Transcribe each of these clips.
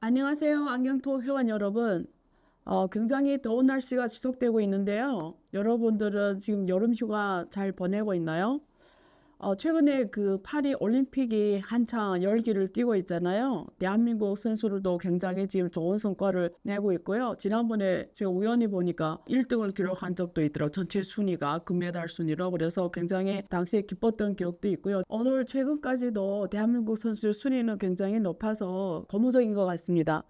안녕하세요. 안경토 회원 여러분. 굉장히 더운 날씨가 지속되고 있는데요. 여러분들은 지금 여름 휴가 잘 보내고 있나요? 최근에 그 파리 올림픽이 한창 열기를 띠고 있잖아요. 대한민국 선수들도 굉장히 지금 좋은 성과를 내고 있고요. 지난번에 제가 우연히 보니까 1등을 기록한 적도 있더라고요. 전체 순위가 금메달 순위로. 그래서 굉장히 당시에 기뻤던 기억도 있고요. 오늘 최근까지도 대한민국 선수들 순위는 굉장히 높아서 고무적인 것 같습니다.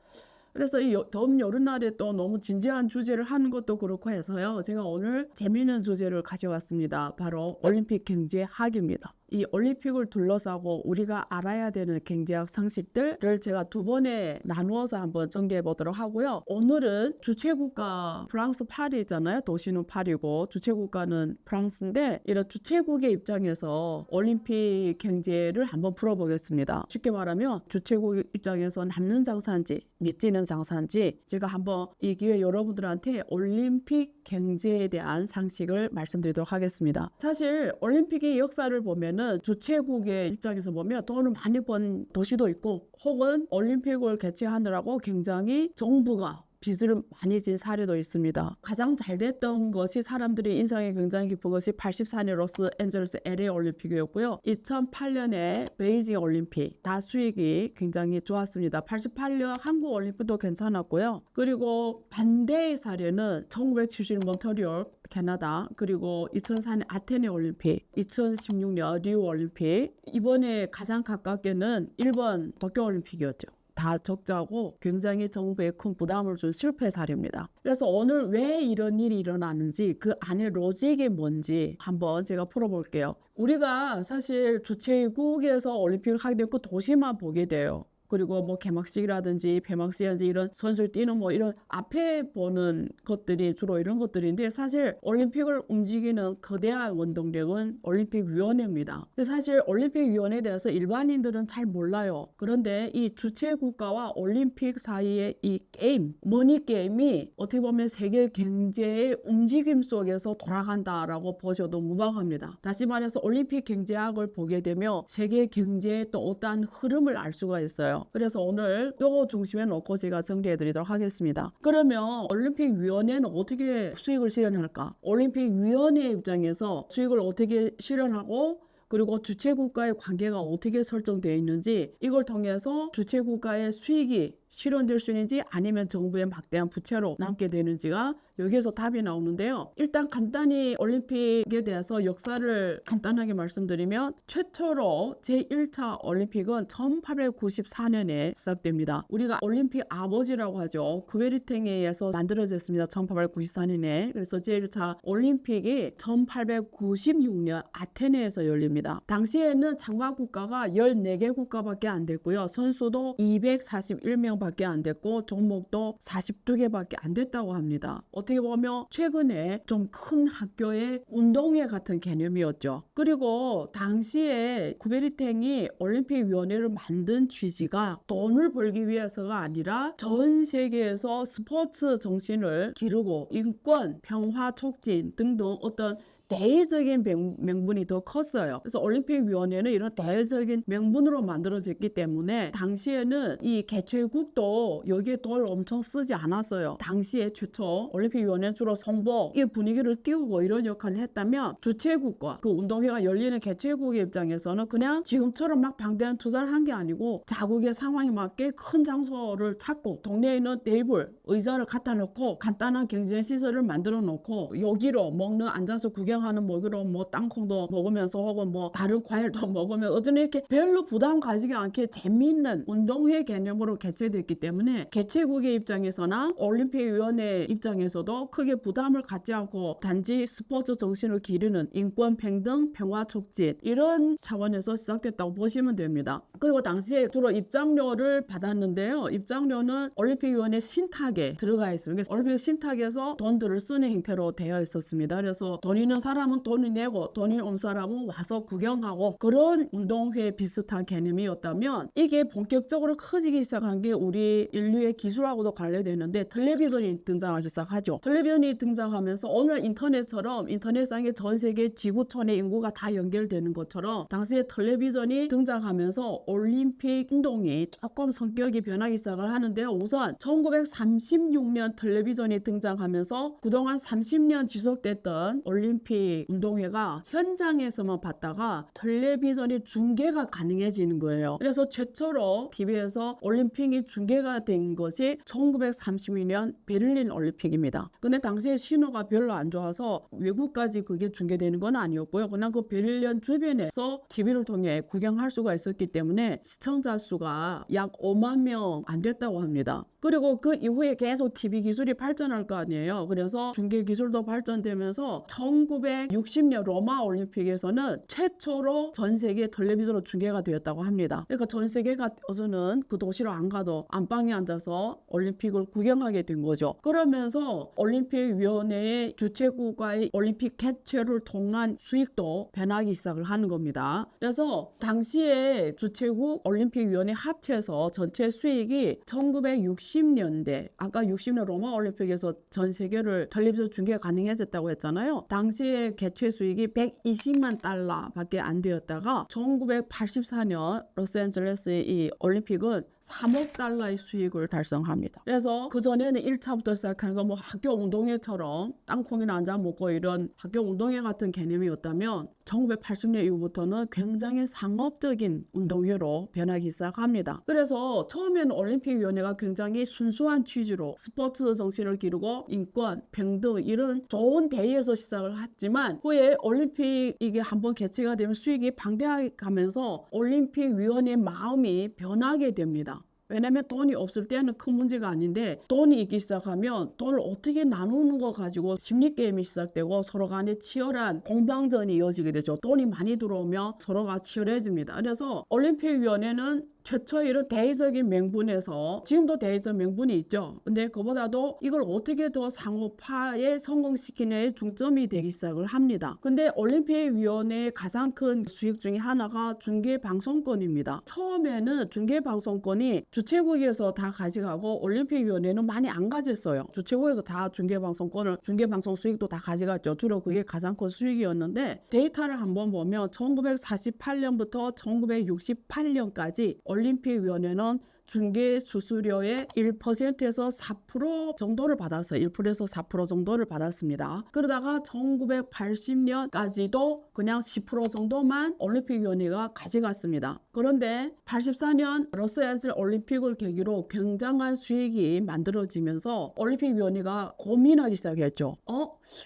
그래서 이 더운 여름날에 또 너무 진지한 주제를 하는 것도 그렇고 해서요. 제가 오늘 재미있는 주제를 가져왔습니다. 바로 올림픽 경제학입니다. 이 올림픽을 둘러싸고 우리가 알아야 되는 경제학 상식들을 제가 두 번에 나누어서 한번 정리해 보도록 하고요. 오늘은 주최국가 프랑스 파리잖아요. 도시는 파리고 주최국가는 프랑스인데 이런 주최국의 입장에서 올림픽 경제를 한번 풀어보겠습니다. 쉽게 말하면 주최국 입장에서 남는 장사인지 미치는 장사인지 제가 한번 이 기회에 여러분들한테 올림픽 경제에 대한 상식을 말씀드리도록 하겠습니다. 사실 올림픽의 역사를 보면 주최국의 입장에서 보면 돈을 많이 번 도시도 있고 혹은 올림픽을 개최하느라고 굉장히 정부가 빚을 많이 진 사례도 있습니다. 가장 잘 됐던 것이 사람들이 인상이 굉장히 깊은 것이 84년 로스앤젤레스 LA 올림픽이었고요. 2008년에 베이징 올림픽 다 수익이 굉장히 좋았습니다. 88년 한국 올림픽도 괜찮았고요. 그리고 반대의 사례는 1970년 몬트리올 캐나다, 그리고 2004년 아테네 올림픽, 2016년 리우 올림픽, 이번에 가장 가깝게는 일본 도쿄 올림픽이었죠. 다 적자고 굉장히 정부에 큰 부담을 준 실패 사례입니다. 그래서 오늘 왜 이런 일이 일어나는지 그 안에 로직이 뭔지 한번 제가 풀어볼게요. 우리가 사실 주최국에서 올림픽을 하게 되면 그 도시만 보게 돼요. 그리고 뭐 개막식이라든지 폐막식이라든지 이런 선수를 뛰는 뭐 이런 앞에 보는 것들이 주로 이런 것들인데 사실 올림픽을 움직이는 거대한 원동력은 올림픽위원회입니다. 사실 올림픽위원회에 대해서 일반인들은 잘 몰라요. 그런데 이 주최국가와 올림픽 사이의 이 게임, 머니 게임이 어떻게 보면 세계 경제의 움직임 속에서 돌아간다라고 보셔도 무방합니다. 다시 말해서 올림픽 경제학을 보게 되면 세계 경제의 또 어떠한 흐름을 알 수가 있어요. 그래서 오늘 요거 중심에 놓고 제가 정리해 드리도록 하겠습니다. 그러면 올림픽위원회는 어떻게 수익을 실현할까? 올림픽위원회 입장에서 수익을 어떻게 실현하고 그리고 주최국가의 관계가 어떻게 설정되어 있는지 이걸 통해서 주최국가의 수익이 실현될 수 있는지 아니면 정부의 막대한 부채로 남게 되는지가 여기에서 답이 나오는데요. 일단 간단히 올림픽에 대해서 역사를 간단하게 말씀드리면 최초로 제1차 올림픽은 1894년에 시작됩니다. 우리가 올림픽 아버지라고 하죠. 쿠베르탱에 의해서 만들어졌습니다. 1894년에. 그래서 제1차 올림픽이 1896년 아테네에서 열립니다. 당시에는 참가 국가가 14개 국가밖에 안 됐고요. 선수도 241명 밖에 안 됐고 종목도 42개밖에 안 됐다고 합니다. 어떻게 보면 최근에 좀 큰 학교의 운동회 같은 개념이었죠. 그리고 당시에 쿠베르탱이 올림픽위원회를 만든 취지가 돈을 벌기 위해서가 아니라 전 세계에서 스포츠 정신을 기르고 인권, 평화 촉진 등등 어떤 대외적인 명분이 더 컸어요. 그래서 올림픽위원회는 이런 대외적인 명분으로 만들어졌기 때문에 당시에는 이 개최국도 여기에 돈을 엄청 쓰지 않았어요. 당시에 최초 올림픽위원회는 주로 성보, 이 분위기를 띄우고 이런 역할을 했다면 주최국과 그 운동회가 열리는 개최국의 입장에서는 그냥 지금처럼 막 방대한 투자를 한 게 아니고 자국의 상황에 맞게 큰 장소를 찾고 동네에 있는 테이블, 의자를 갖다 놓고 간단한 경제시설을 만들어 놓고 여기로 먹는 앉아서 구경하는 먹으러 뭐 땅콩도 먹으면서 혹은 뭐 다른 과일도 먹으면 어쩌면 이렇게 별로 부담 가지지 않게 재미있는 운동회 개념으로 개최됐기 때문에 개최국의 입장에서나 올림픽위원회 입장에서도 크게 부담을 갖지 않고 단지 스포츠 정신을 기르는 인권, 평등, 평화 촉진 이런 차원에서 시작됐다고 보시면 됩니다. 그리고 당시에 주로 입장료를 받았는데요. 입장료는 올림픽위원회 신탁에 들어가 있습니다. 그래서 올림픽 신탁에서 돈들을 쓰는 형태로 되어 있었습니다. 그래서 돈 있는 사람은 돈을 내고 돈이 없는 사람은 와서 구경하고 그런 운동회 비슷한 개념이었다면 이게 본격적으로 커지기 시작한 게 우리 인류의 기술하고도 관련되는데 텔레비전이 등장하기 시작하죠. 텔레비전이 등장하면서 오늘 인터넷처럼 인터넷상에 전 세계 지구촌의 인구가 다 연결되는 것처럼 당시에 텔레비전이 등장하면서 올림픽 운동이 조금 성격이 변하기 시작을 하는데요. 우선 1936년 텔레비전이 등장하면서 그동안 30년 지속됐던 올림픽 운동회가 현장에서만 봤다가 텔레비전이 중계가 가능해지는 거예요. 그래서 최초로 TV에서 올림픽이 중계가 된 것이 1932년 베를린 올림픽입니다. 근데 당시에 신호가 별로 안 좋아서 외국까지 그게 중계되는 건 아니었고요. 그냥 그 베를린 주변에서 TV를 통해 구경할 수가 있었기 때문에 시청자 수가 약 5만 명 안 됐다고 합니다. 그리고 그 이후에 계속 TV 기술이 발전할 거 아니에요. 그래서 중계 기술도 발전되면서 1960년 로마 올림픽에서는 최초로 전 세계 텔레비전으로 중계가 되었다고 합니다. 그러니까 전 세계가 어서는 그 도시로 안 가도 안방에 앉아서 올림픽을 구경하게 된 거죠. 그러면서 올림픽위원회의 주최국과의 올림픽 개최를 통한 수익도 변하기 시작을 하는 겁니다. 그래서 당시에 주최국 올림픽위원회 합쳐서 전체 수익이 1960년대 아까 60년 로마 올림픽에서 전 세계를 텔레비전 중계 가능해졌다고 했잖아요. 당시에 개최 수익이 120만 달러밖에 안 되었다가 1984년 로스앤젤레스의 이 올림픽은 3억 달러의 수익을 달성합니다. 그래서 그전에는 1차부터 시작한 거 뭐 학교 운동회처럼 땅콩이나 앉아 먹고 이런 학교 운동회 같은 개념이었다면 1980년 이후부터는 굉장히 상업적인 운동회로 변하기 시작합니다. 그래서 처음에는 올림픽위원회가 굉장히 순수한 취지로 스포츠 정신을 기르고 인권, 평등 이런 좋은 대의에서 시작을 했지만 후에 올림픽 이게 한번 개최가 되면 수익이 방대하게 가면서 올림픽위원회의 마음이 변하게 됩니다. 왜냐면 돈이 없을 때는 큰 문제가 아닌데 돈이 있기 시작하면 돈을 어떻게 나누는 거 가지고 심리게임이 시작되고 서로 간에 치열한 공방전이 이어지게 되죠. 돈이 많이 들어오면 서로가 치열해집니다. 그래서 올림픽위원회는 최초 이런 대의적인 명분에서 지금도 대의적 명분이 있죠. 근데 그보다도 이걸 어떻게 더 상업화에 성공시키느냐에 중점이 되기 시작을 합니다. 근데 올림픽위원회의 가장 큰 수익 중에 하나가 중계방송권입니다. 처음에는 중계방송권이 주최국에서 다 가져가고 올림픽위원회는 많이 안 가졌어요. 주최국에서 다 중계방송권을 중계방송 수익도 다 가져갔죠. 주로 그게 가장 큰 수익이었는데 데이터를 한번 보면 1948년부터 1968년까지 올림픽위원회는 중개 수수료의 1%에서 4% 정도를 받았어요. 1%에서 4% 정도를 받았습니다. 그러다가 1980년까지도 그냥 10% 정도만 올림픽위원회가 가져갔습니다. 그런데 84년 로스앤젤레스 올림픽을 계기로 굉장한 수익이 만들어지면서 올림픽위원회가 고민하기 시작했죠.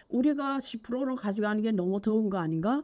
우리가 10%를 가져가는 게 너무 적은 거 아닌가?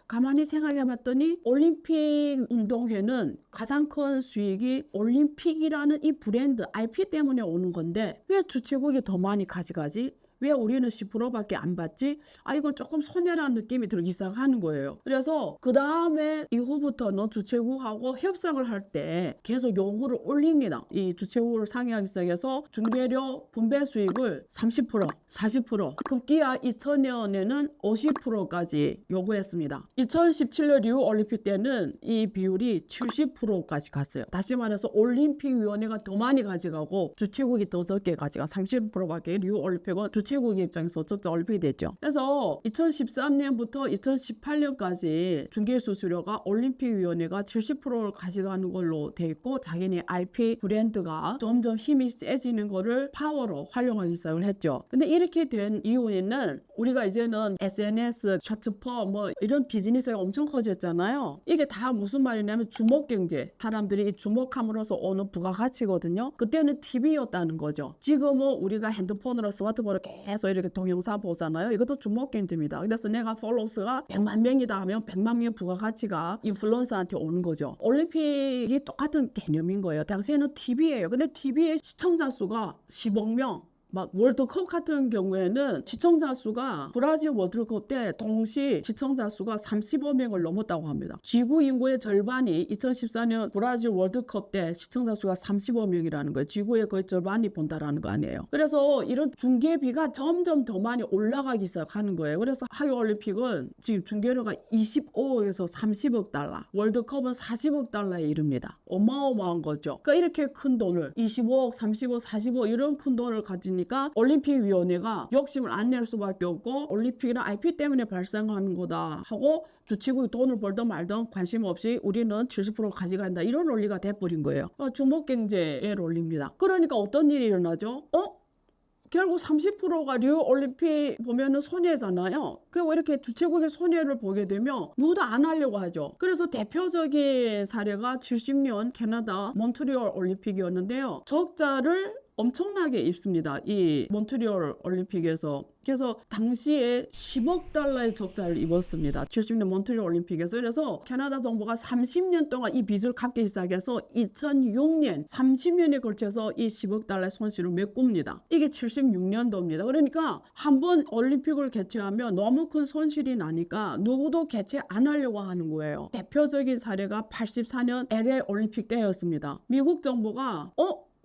가만히 생각해 봤더니 올림픽 운동회는 가장 큰 수익이 올림픽이라는 이 브랜드 IP 때문에 오는 건데 왜 주최국이 더 많이 가져가지? 왜 우리는 10%밖에 안 받지? 이건 조금 손해라는 느낌이 들기 시작하는 거예요. 그래서 그 다음에 이후부터는 주최국하고 협상을 할 때 계속 요구를 올립니다. 이 주최국을 상의하기 시작해서 중계료 분배 수익을 30%, 40%, 급기야 2000년에는 50%까지 요구했습니다. 2017년 리우 올림픽 때는 이 비율이 70%까지 갔어요. 다시 말해서 올림픽위원회가 더 많이 가져가고 주최국이 더 적게 가져가 30%밖에 리우 올림픽은 주최국의 입장에서 적자 올림픽이 됐죠. 그래서 2013년부터 2018년까지 중계수수료가 올림픽위원회가 70%를 가져가는 걸로 돼 있고 자기네 IP 브랜드가 점점 힘이 세지는 거를 파워로 활용하기 시작을 했죠. 근데 이렇게 된 이유는 우리가 이제는 SNS, 셔츠퍼 뭐 이런 비즈니스가 엄청 커졌잖아요. 이게 다 무슨 말이냐면 주목경제. 사람들이 주목함으로써 오는 부가가치거든요. 그때는 TV였다는 거죠. 지금은 우리가 핸드폰으로 스마트폰으로 계속 이렇게 동영상 보잖아요. 이것도 주목경제입니다. 그래서 내가 팔로워스가 100만 명이다 하면 100만 명 부가가치가 인플루언서한테 오는 거죠. 올림픽이 똑같은 개념인 거예요. 당시에는 TV예요. 근데 TV의 시청자 수가 10억 명. 막 월드컵 같은 경우에는 시청자 수가 브라질 월드컵 때 동시 시청자 수가 35명을 넘었다고 합니다. 지구 인구의 절반이 2014년 브라질 월드컵 때 시청자 수가 35명이라는 거예요. 지구의 거의 절반이 본다라는 거 아니에요. 그래서 이런 중계비가 점점 더 많이 올라가기 시작하는 거예요. 그래서 하계올림픽은 지금 중계료가 25억에서 30억 달러, 월드컵은 40억 달러에 이릅니다. 어마어마한 거죠. 그러니까 이렇게 큰 돈을 25억, 30억, 40억 이런 큰 돈을 가지니까 올림픽위원회가 욕심을 안 낼 수밖에 없고 올림픽이나 IP 때문에 발생하는 거다 하고 주최국이 돈을 벌든 말든 관심 없이 우리는 70% 가져간다 이런 논리가 돼버린 거예요. 주목경제의 논리입니다. 그러니까 어떤 일이 일어나죠? 결국 30%가 리우 올림픽 보면은 손해잖아요. 그리고 이렇게 주최국의 손해를 보게 되면 누구도 안 하려고 하죠. 그래서 대표적인 사례가 70년 캐나다 몬트리올 올림픽이었는데요. 적자를 엄청나게 입습니다. 이 몬트리올 올림픽에서. 그래서 당시에 10억 달러의 적자를 입었습니다. 70년 몬트리올 올림픽에서. 그래서 캐나다 정부가 30년 동안 이 빚을 갚기 시작해서 2006년 30년에 걸쳐서 이 10억 달러의 손실을 메꿉니다. 이게 76년도입니다. 그러니까 한번 올림픽을 개최하면 너무 큰 손실이 나니까 누구도 개최 안 하려고 하는 거예요. 대표적인 사례가 84년 LA 올림픽 때였습니다. 미국 정부가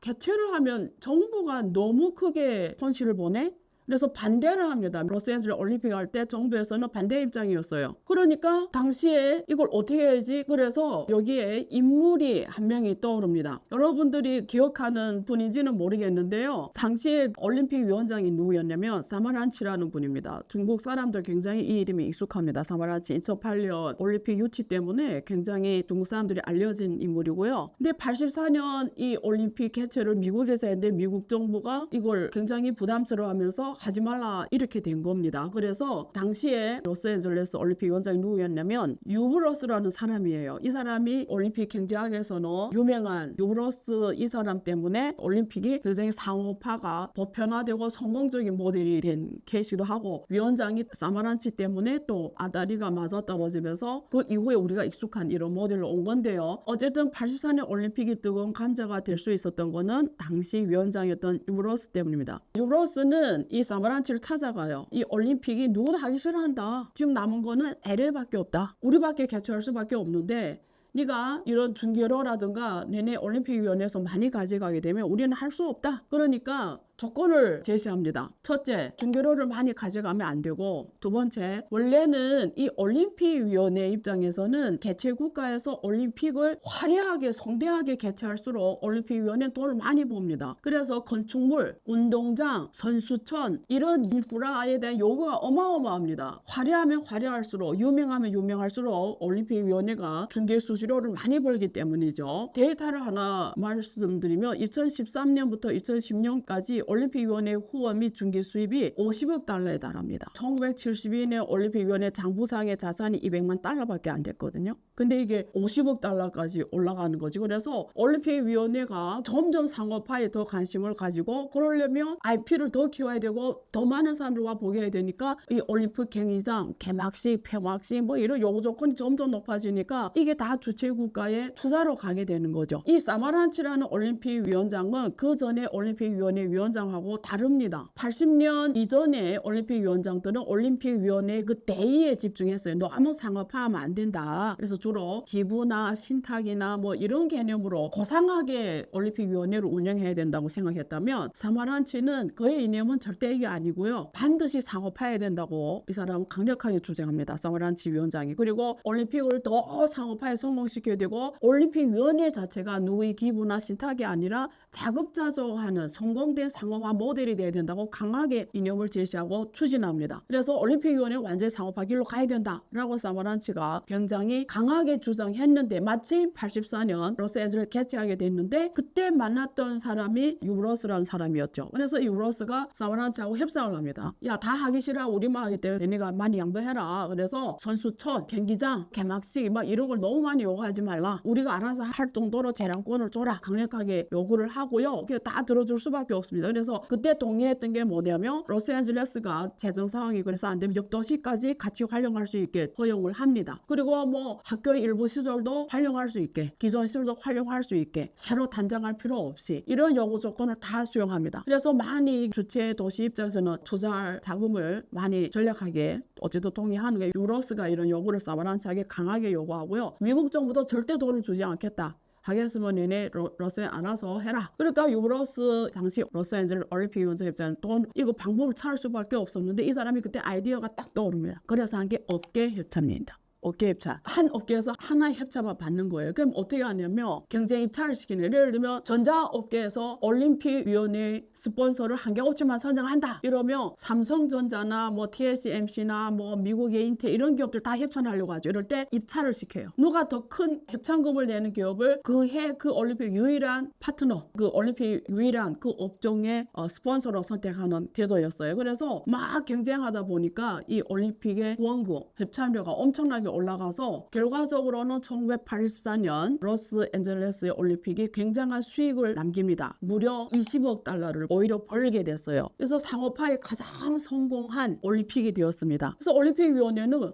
개최를 하면 정부가 너무 크게 손실을 보내? 그래서 반대를 합니다. 로스앤젤레스 올림픽 할 때 정부에서는 반대 입장이었어요. 그러니까 당시에 이걸 어떻게 해야지? 그래서 여기에 인물이 한 명이 떠오릅니다. 여러분들이 기억하는 분인지는 모르겠는데요. 당시에 올림픽 위원장이 누구였냐면 사마란치라는 분입니다. 중국 사람들 굉장히 이 이름이 익숙합니다. 사마란치 2008년 올림픽 유치 때문에 굉장히 중국 사람들이 알려진 인물이고요. 근데 84년 이 올림픽 개최를 미국에서 했는데 미국 정부가 이걸 굉장히 부담스러워하면서 하지 말라 이렇게 된 겁니다. 그래서 당시에 로스앤젤레스 올림픽 위원장이 누구였냐면 유브로스라는 사람이에요. 이 사람이 올림픽 경제학에서는 유명한 유브로스 이 사람 때문에 올림픽이 굉장히 상업화가 보편화되고 성공적인 모델이 된 케이스도 하고 위원장이 사마란치 때문에 또 아다리가 맞아떨어지면서 그 이후에 우리가 익숙한 이런 모델로 온 건데요. 어쨌든 84년 올림픽이 뜨거운 감자가 될 수 있었던 거는 당시 위원장이었던 유브로스 때문입니다. 유브로스는 이 사마란치를 찾아가요. 이 올림픽이 누구나 하기 싫어한다. 지금 남은 거는 LA밖에 없다. 우리밖에 개최할 수밖에 없는데 네가 이런 중계료라든가 내내 올림픽위원회에서 많이 가져가게 되면 우리는 할 수 없다. 그러니까 조건을 제시합니다. 첫째, 중계료를 많이 가져가면 안 되고, 두 번째, 원래는 이 올림픽위원회 입장에서는 개최 국가에서 올림픽을 화려하게 성대하게 개최할수록 올림픽위원회는 돈을 많이 봅니다. 그래서 건축물, 운동장, 선수촌 이런 인프라에 대한 요구가 어마어마합니다. 화려하면 화려할수록, 유명하면 유명할수록 올림픽위원회가 중계 수수료를 많이 벌기 때문이죠. 데이터를 하나 말씀드리면 2013년부터 2010년까지 올림픽위원회 후원 및 중계 수입이 50억 달러에 달합니다. 1972년 올림픽위원회 장부상의 자산이 200만 달러밖에 안 됐거든요. 근데 이게 50억 달러까지 올라가는 거지. 그래서 올림픽위원회가 점점 상업화에 더 관심을 가지고 그러려면 IP를 더 키워야 되고 더 많은 사람들과 보게 해야 되니까 이 올림픽 경기장, 개막식, 폐막식 뭐 이런 요구 조건이 점점 높아지니까 이게 다 주최국가의 투자로 가게 되는 거죠. 이 사마란치라는 올림픽위원장은 그 전에 올림픽위원회 위원장하고 다릅니다. 80년 이전에 올림픽위원장들은 올림픽위원회 그 대의에 집중했어요. 너무 상업화하면 안 된다. 그래서 주로 기부나 신탁이나 뭐 이런 개념으로 고상하게 올림픽위원회를 운영해야 된다고 생각했다면 사마란치는 그의 이념은 절대 이게 아니고요. 반드시 상업화해야 된다고 이 사람은 강력하게 주장합니다. 사마란치 위원장이. 그리고 올림픽을 더 상업화에 성공시켜야 되고 올림픽위원회 자체가 누구의 기부나 신탁이 아니라 자급자족하는 성공된 상업화 모델이 돼야 된다고 강하게 이념을 제시하고 추진합니다. 그래서 올림픽위원회 완전히 상업화 길로 가야 된다라고 사마란치가 굉장히 강하게 주장했는데 마침 84년 로스앤젤레스 개최하게 됐는데 그때 만났던 사람이 유브로스라는 사람이었죠. 그래서 유브로스가 사마란치하고 협상을 합니다. 야, 다 하기 싫어. 우리만 하기 때문에 너네가 많이 양보해라. 그래서 선수촌, 경기장, 개막식 막 이런 걸 너무 많이 요구하지 말라. 우리가 알아서 할 정도로 재량권을 줘라. 강력하게 요구를 하고요. 다 들어줄 수밖에 없습니다. 그래서 그때 동의했던 게 뭐냐면 로스앤젤레스가 재정 상황이 그래서 안 되면 옆도시까지 같이 활용할 수 있게 허용을 합니다. 그리고 뭐 학교의 일부 시설도 활용할 수 있게, 기존 시설도 활용할 수 있게, 새로 단장할 필요 없이 이런 요구 조건을 다 수용합니다. 그래서 많이 주체 도시 입장에서는 투자할 자금을 많이 전략하게 어쨌든 동의하는 게 유로스가 이런 요구를 사바란치하게 강하게 요구하고요. 미국 정부도 절대 돈을 주지 않겠다. 하겠으면 얘네 러스에 알아서 해라. 그러니까 유로스 당시 로스앤젤레스 올림픽 위원장 입장은 돈 이거 방법을 찾을 수밖에 없었는데 이 사람이 그때 아이디어가 딱 떠오릅니다. 그래서 한 게 업계 협찬입니다. 업계 입찰. 한 업계에서 하나의 협찬만 받는 거예요. 그럼 어떻게 하냐면 경쟁 입찰을 시키는 거예요. 예를 들면 전자업계에서 올림픽위원회 스폰서를 한 개 업체만 선정한다. 이러면 삼성전자나 뭐 TSMC나 뭐 미국의 인텔 이런 기업들 다 협찬하려고 하죠. 이럴 때 입찰을 시켜요. 누가 더 큰 협찬금을 내는 기업을 그 해 그 올림픽 유일한 파트너, 그 올림픽 유일한 그 업종의 스폰서로 선택하는 제도였어요. 그래서 막 경쟁하다 보니까 이 올림픽의 후원금, 협찬료가 엄청나게 올라가서 결과적으로는 1984년 로스앤젤레스의 올림픽이 굉장한 수익을 남깁니다. 무려 20억 달러를 오히려 벌게 됐어요. 그래서 상업화에 가장 성공한 올림픽이 되었습니다. 그래서 올림픽위원회는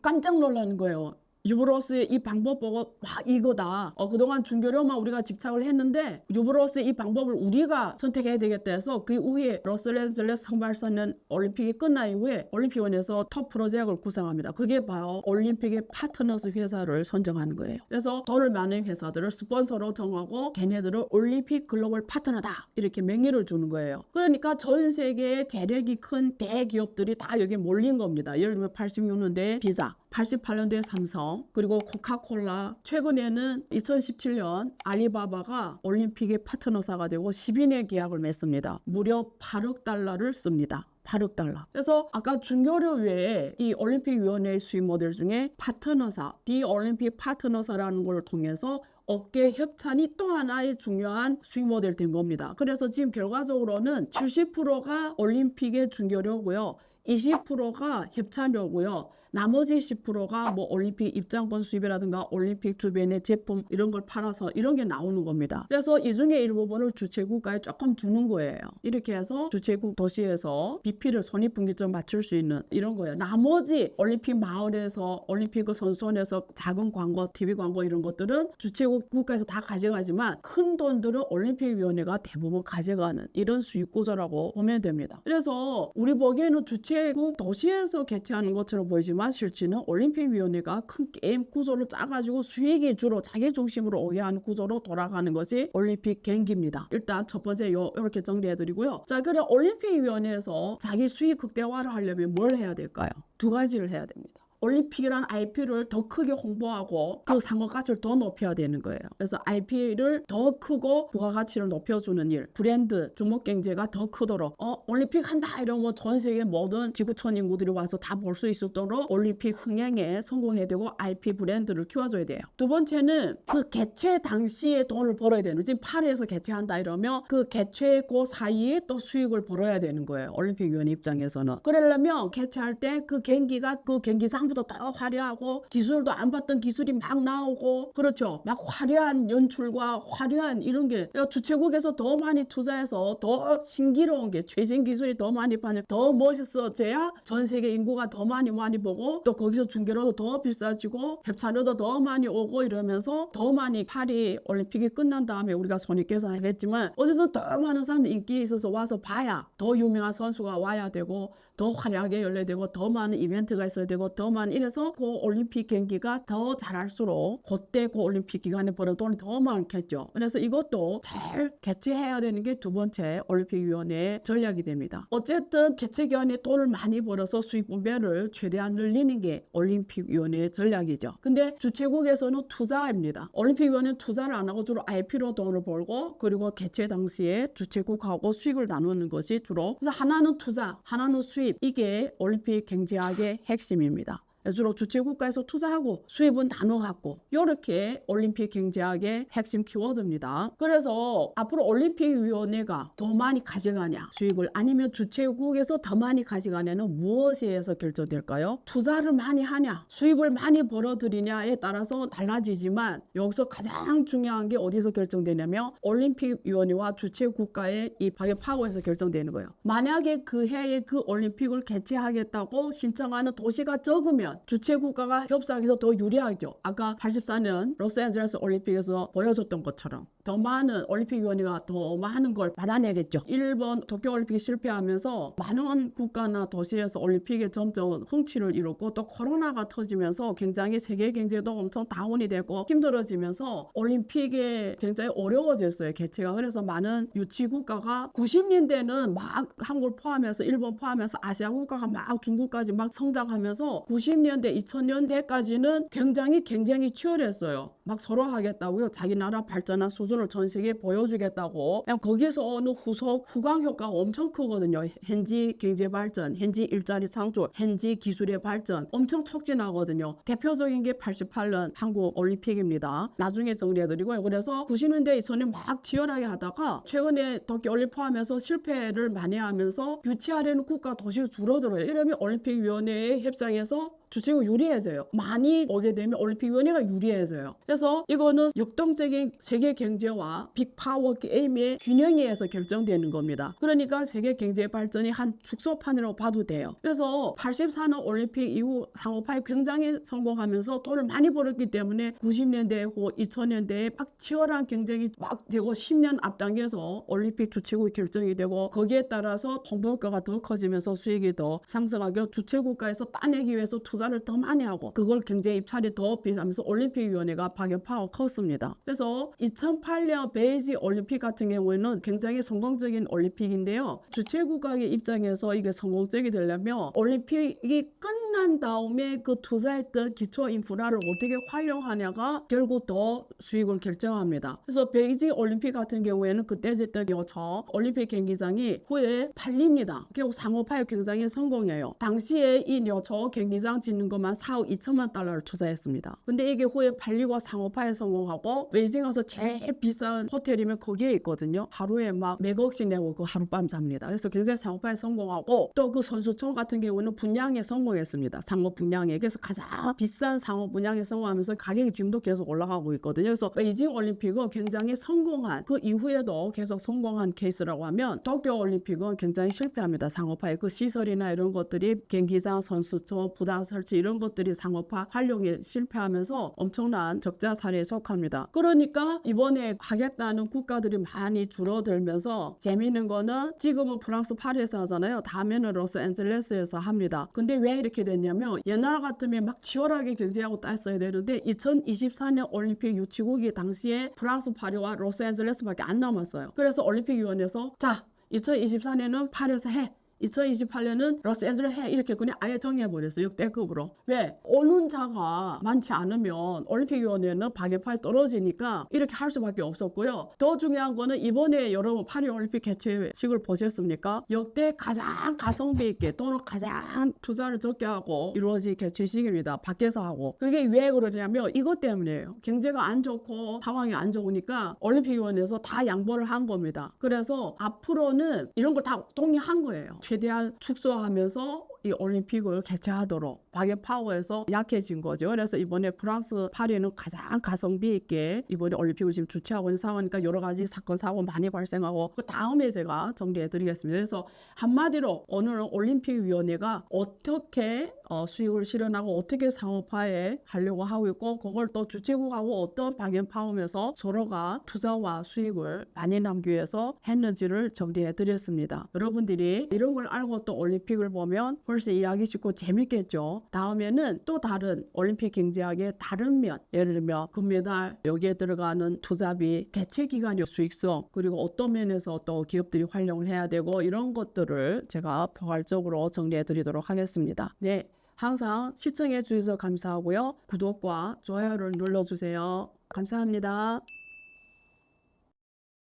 깜짝 놀라는 거예요. 유브로스의 이 방법 보고 와 이거다. 그동안 중교료만 우리가 집착을 했는데 유브로스의 이 방법을 우리가 선택해야 되겠다 해서 그 이후에 로스앤젤레스 1984년 올림픽이 끝난 이후에 올림픽원에서 톱 프로젝트를 구상합니다. 그게 바로 올림픽의 파트너스 회사를 선정하는 거예요. 그래서 돈을 많은 회사들을 스폰서로 정하고 걔네들을 올림픽 글로벌 파트너다 이렇게 명의를 주는 거예요. 그러니까 전 세계의 재력이 큰 대기업들이 다 여기 몰린 겁니다. 예를 들면 86년도에 비자, 88년도에 삼성, 그리고 코카콜라, 최근에는 2017년 알리바바가 올림픽의 파트너사가 되고 10인의 계약을 맺습니다. 무려 8억 달러를 씁니다. 8억 달러. 그래서 아까 중교료 외에 이 올림픽위원회의 수입 모델 중에 파트너사, 디 올림픽 파트너사라는 걸 통해서 업계 협찬이 또 하나의 중요한 수익 모델 된 겁니다. 그래서 지금 결과적으로는 70%가 올림픽의 중교료고요. 20%가 협찬료고요. 나머지 10%가 뭐 올림픽 입장권 수입이라든가 올림픽 주변의 제품 이런 걸 팔아서 이런 게 나오는 겁니다. 그래서 이 중에 일부분을 주최국가에 조금 주는 거예요. 이렇게 해서 주최국 도시에서 BP를 손익분기점 맞출 수 있는 이런 거예요. 나머지 올림픽 마을에서 올림픽 선수촌에서 작은 광고, TV 광고 이런 것들은 주최국 국가에서 다 가져가지만 큰 돈들은 올림픽위원회가 대부분 가져가는 이런 수익 구조라고 보면 됩니다. 그래서 우리 보기에는 주최국 도시에서 개최하는 것처럼 보이지만 실제는 올림픽위원회가 큰 게임 구조를 짜가지고 수익이 주로 자기 중심으로 오게 하는 구조로 돌아가는 것이 올림픽 경기입니다. 일단 첫 번째 이렇게 정리해드리고요. 자, 그래 올림픽위원회에서 자기 수익 극대화를 하려면 뭘 해야 될까요? 두 가지를 해야 됩니다. 올림픽이라는 IP를 더 크게 홍보하고 그 상호가치를 더 높여야 되는 거예요. 그래서 IP를 더 크고 부가가치를 높여주는 일, 브랜드 주목경제가 더 크도록 올림픽 한다 이러면 전 세계 모든 지구촌 인구들이 와서 다 볼 수 있도록 올림픽 흥행에 성공해야 되고 IP 브랜드를 키워줘야 돼요. 두 번째는 그 개최 당시에 돈을 벌어야 되는, 지금 파리에서 개최한다 이러면 그 개최 그 사이에 또 수익을 벌어야 되는 거예요. 올림픽위원회 입장에서는. 그러려면 개최할 때 그 경기가 그 경기장 부터 더 화려하고 기술도 안 봤던 기술이 막 나오고 그렇죠. 막 화려한 연출과 화려한 이런 게 주최국에서 더 많이 투자해서 더 신기로운 게 최신 기술이 더 많이 파는 더 멋있어져야 전 세계 인구가 더 많이 보고 또 거기서 중계료도 더 비싸지고 협찬료도 더 많이 오고 이러면서 더 많이 파리 올림픽이 끝난 다음에 우리가 손익계산하겠지만 어쨌든 더 많은 사람들 인기 있어서 와서 봐야 더 유명한 선수가 와야 되고 더 화려하게 열려야 되고 더 많은 이벤트가 있어야 되고 더 많은 이래서 그 올림픽 경기가 더 잘할수록 그때 그 올림픽 기간에 버는 돈이 더 많겠죠. 그래서 이것도 잘 개최해야 되는 게 두 번째 올림픽위원회의 전략이 됩니다. 어쨌든 개최 기간에 돈을 많이 벌어서 수익 분배를 최대한 늘리는 게 올림픽위원회의 전략이죠. 근데 주최국에서는 투자입니다. 올림픽위원회는 투자를 안 하고 주로 IP로 돈을 벌고 그리고 개최 당시에 주최국하고 수익을 나누는 것이 주로. 그래서 하나는 투자, 하나는 수입, 이게 올림픽 경제학의 핵심입니다. 주로 주최 국가에서 투자하고 수입은 나눠 갖고 이렇게 올림픽 경제학의 핵심 키워드입니다. 그래서 앞으로 올림픽위원회가 더 많이 가져가냐 수익을 아니면 주최국에서 더 많이 가져가냐는 무엇에 의해서 결정될까요? 투자를 많이 하냐 수입을 많이 벌어들이냐에 따라서 달라지지만 여기서 가장 중요한 게 어디서 결정되냐면 올림픽위원회와 주최국가의 이 파격 파워에서 결정되는 거예요. 만약에 그 해에 그 올림픽을 개최하겠다고 신청하는 도시가 적으면 주최국가가 협상에서 더 유리하죠. 아까 84년 로스앤젤레스 올림픽에서 보여줬던 것처럼 더 많은 올림픽위원회가 더 많은 걸 받아내겠죠. 일본 도쿄올림픽이 실패하면서 많은 국가나 도시에서 올림픽에 점점 흥취를 이뤘고 또 코로나가 터지면서 굉장히 세계 경제도 엄청 다운이 되고 힘들어지면서 올림픽에 굉장히 어려워졌어요. 개최가. 그래서 많은 유치 국가가 90년대는 막 한국을 포함해서 일본 포함해서 아시아 국가가 막 중국까지 막 성장하면서 90년대 2000년대까지는 굉장히 경쟁이 치열했어요. 막 서로 하겠다고요. 자기 나라 발전한 수준을 전 세계에 보여주겠다고. 거기서 어느 후광 효과가 엄청 크거든요. 현지 경제 발전, 현지 일자리 창출, 현지 기술의 발전 엄청 촉진하거든요. 대표적인 게 88년 한국 올림픽입니다. 나중에 정리해드리고요. 그래서 90년대 2000년 막 치열하게 하다가 최근에 도쿄올림픽 포함해서 실패를 많이 하면서 유치하려는 국가 도시가 줄어들어요. 이러면 올림픽위원회의 협상에서 주최국 유리해져요. 많이 오게 되면 올림픽위원회가 유리해져요. 그래서 이거는 역동적인 세계 경제와 빅파워 게임의 균형에서 결정되는 겁니다. 그러니까 세계 경제 발전이 한 축소판이라고 봐도 돼요. 그래서 84년 올림픽 이후 상호파에 굉장히 성공하면서 돈을 많이 벌었기 때문에 90년대고 2000년대에 막 치열한 경쟁이 막 되고 10년 앞당겨서 올림픽 주최국이 결정이 되고 거기에 따라서 홍보효과가 더 커지면서 수익이 더 상승하고 주최국가에서 따내기 위해서 투자를 더 많이 하고 그걸 경제 입찰이 더 비싸면서 올림픽위원회가 파격파워 컸습니다. 그래서 2008년 베이지 올림픽 같은 경우에는 굉장히 성공적인 올림픽인데요. 주최국가의 입장에서 이게 성공적이 되려면 올림픽이 끝난 다음에 그 투자했던 기초 인프라를 어떻게 활용하냐가 결국 더 수익을 결정합니다. 그래서 베이지 올림픽 같은 경우에는 그때 짓던 여초 올림픽 경기장이 후에 팔립니다. 결국 상호파에 굉장히 성공해요. 당시에 이 여초 경기장 짓는 것만 4억 2천만 달러를 투자했습니다. 근데 이게 후에 팔리고 상호파에 성공하고 베이징 가서 제일 비싼 호텔이면 거기에 있거든요. 하루에 막 몇억씩 내고 그 하룻밤 잡니다. 그래서 굉장히 상호파에 성공하고 또 그 선수촌 같은 경우는 분양에 성공했습니다. 상호 분양에. 그래서 가장 비싼 상호 분양에 성공하면서 가격이 지금도 계속 올라가고 있거든요. 그래서 베이징 올림픽은 굉장히 성공한 그 이후에도 계속 성공한 케이스라고 하면 도쿄 올림픽은 굉장히 실패합니다. 상호파에 그 시설이나 이런 것들이 경기장, 선수촌, 부다 설치 이런 것들이 상호파 활용에 실패하면서 엄청난 적자 사례에 속합니다. 그러니까 이번에 하겠다는 국가들이 많이 줄어들면서 재미있는 거는 지금은 프랑스 파리에서 하잖아요. 다음에는 로스앤젤레스에서 합니다. 근데 왜 이렇게 됐냐면 옛날 같으면 막 치열하게 경쟁하고 땄어야 되는데 2024년 올림픽 유치국이 당시에 프랑스 파리와 로스앤젤레스밖에 안 남았어요. 그래서 올림픽위원회에서 자 2024년은 파리에서 해. 2028년은 로스앤젤레스 해 이렇게 그냥 아예 정해버렸어요. 역대급으로. 왜? 오는 자가 많지 않으면 올림픽위원회는 파괴파에 떨어지니까 이렇게 할 수밖에 없었고요. 더 중요한 거는 이번에 여러분 파리올림픽 개최식을 보셨습니까? 역대 가장 가성비 있게 또는 가장 투자를 적게 하고 이루어진 개최식입니다. 밖에서 하고. 그게 왜 그러냐면 이것 때문이에요. 경제가 안 좋고 상황이 안 좋으니까 올림픽위원회에서 다 양보를 한 겁니다. 그래서 앞으로는 이런 걸 다 동의한 거예요. 최대한 축소하면서 이 올림픽을 개최하도록 파괴파워에서 약해진 거죠. 그래서 이번에 프랑스 파리는 가장 가성비 있게 이번에 올림픽을 지금 주최하고 있는 상황이니까 여러 가지 사건 사고 많이 발생하고 그 다음에 제가 정리해드리겠습니다. 그래서 한마디로 오늘은 올림픽위원회가 어떻게 수익을 실현하고 어떻게 상호파에 하려고 하고 있고 그걸 또 주최국하고 어떤 파견파움에서 서로가 투자와 수익을 많이 남기 위해서 했는지를 정리해드렸습니다. 여러분들이 이런 걸 알고 또 올림픽을 보면 훨씬 이해하기 쉽고 재밌겠죠. 다음에는 또 다른 올림픽 경제학의 다른 면, 예를 들면 금메달 여기에 들어가는 투자비, 개최 기간의 수익성, 그리고 어떤 면에서 또 기업들이 활용을 해야 되고 이런 것들을 제가 포괄적으로 정리해 드리도록 하겠습니다. 네, 항상 시청해 주셔서 감사하고요. 구독과 좋아요를 눌러주세요. 감사합니다.